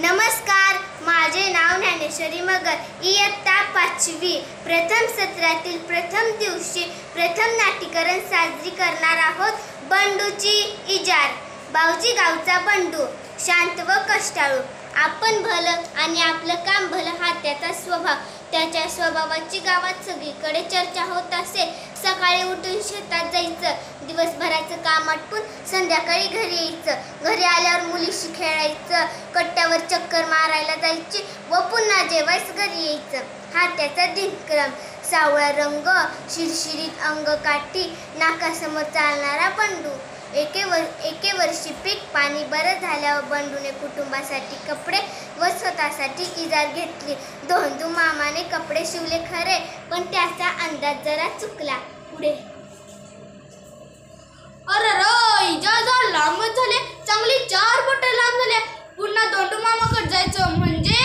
नमस्कार, माझे नाव ज्ञानेश्वरी मगर. इयत्ता 5वी. प्रथम सत्रातील प्रथम दिवशी प्रथम नाट्यकरण साजरी करणार आहोत. बंडूची इजार. बावजी गावचा बंडू शांत व कष्टाळू. आपण भलं आणि आपलं काम भलं हा त्याचा स्वभाव. त्याच्या स्वभावाची गावात सगळीकडे चर्चा होत असे. सकाळी उठून शेतात जायचं, दिवसभराचं काम आटपून संध्याकाळी घरी यायचं. घरी आल्यावर मुलीशी खेळायचं, कट्ट्यावर चक्कर मारायला जायची व पुन्हा जेवायच घरी यायचं. हा त्याचा दिनक्रम. सावळा रंग, शिरशिरीत अंगकाठी, नाकासमोर चालणारा बंडू. एके वर्षी पीक पाणी बरं झाल्यावर बंडूने कुटुंबासाठी कपडे व स्वतःसाठी इजार घेतली. धोंडू मामाने कपडे शिवले खरे, पण त्याचा अंदाज जरा चुकला. पुढे अरे इजार लांबच झाले, चांगली 4 बोट लांब झाले. पुन्हा धोंडू मामाकडे जायचं म्हणजे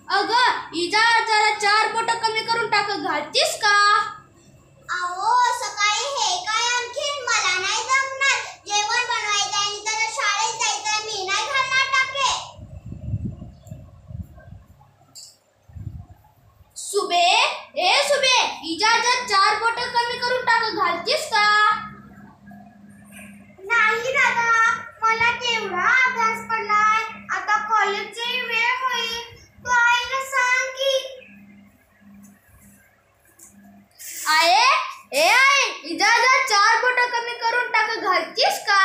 अगं इजार जरा 4 बोट कमी करून टाक, घालतीस का? अहो, सकाळी हे काय आणखीन मला नाही जमणार. जेवण बनवायचं आणि त्याला शाळेत जायचं, मी नाही घालणार टाके. सुबे इजार 4 बोट कमी करून टाक, घालतीस का? नाही दादा, मला तेवढा अभ्यास पडलाय. आता कॉलेजची वेळ होईल. तू आईला सांग की. आई इजार 4 बोट कमी करून टाक, घालतीस का?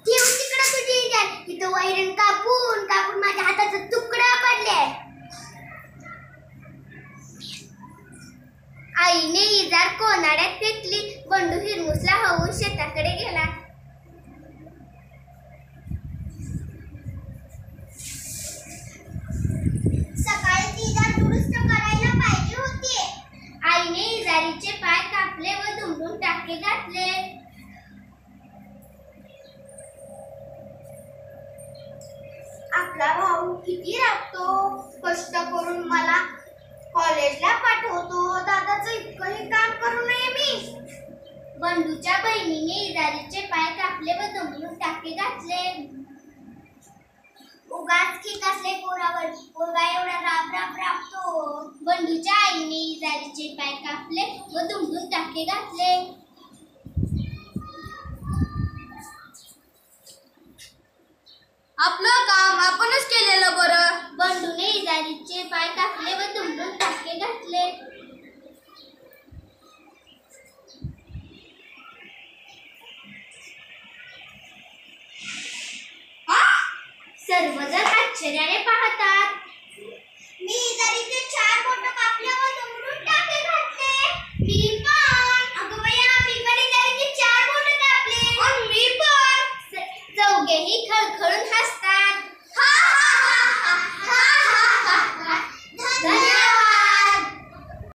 ठेव तिकडे तुझी इजार. तिथं वैरण कापून माझ्या हाताचा तुकडा पडलाय. आईने इजार कोनाड्यात फेकली. बंडू हिरमुसला होऊन शेताकडे गेला. सकाळी इजार दुरुस्त करायला पाहिजे होती. आईने इजारीचे पाय कापले व दुमडून टाके घातले. आपला भाऊ किती राबतो, कष्ट करून मला कॉलेजला पाठवतो. दादाचं इतकंही काम करू नये मी. बंडूच्या बहिणीने इजारीचे पाय कापले व दुमडून टाके घातले. उगाच की कसले पोरावर पोरगा एवढा राबतो. बंडूच्या आईने इजारीचे पाय कापले व दुमडून टाके घातले. आपलं काम आपणच केलेलं बरं. बंडूने इजारीचे पाय कापले व दुमडून टाके घातले. सर्वजण आश्चर्याने पाहतात. मी इजारीचे 4 बोट कापले व दुमडून टाके घातले. मी पण. अगं बया, मी पण इजारीचे 4 बोट कापले. आणि मी पण. चौघेही खळखळून हसतात.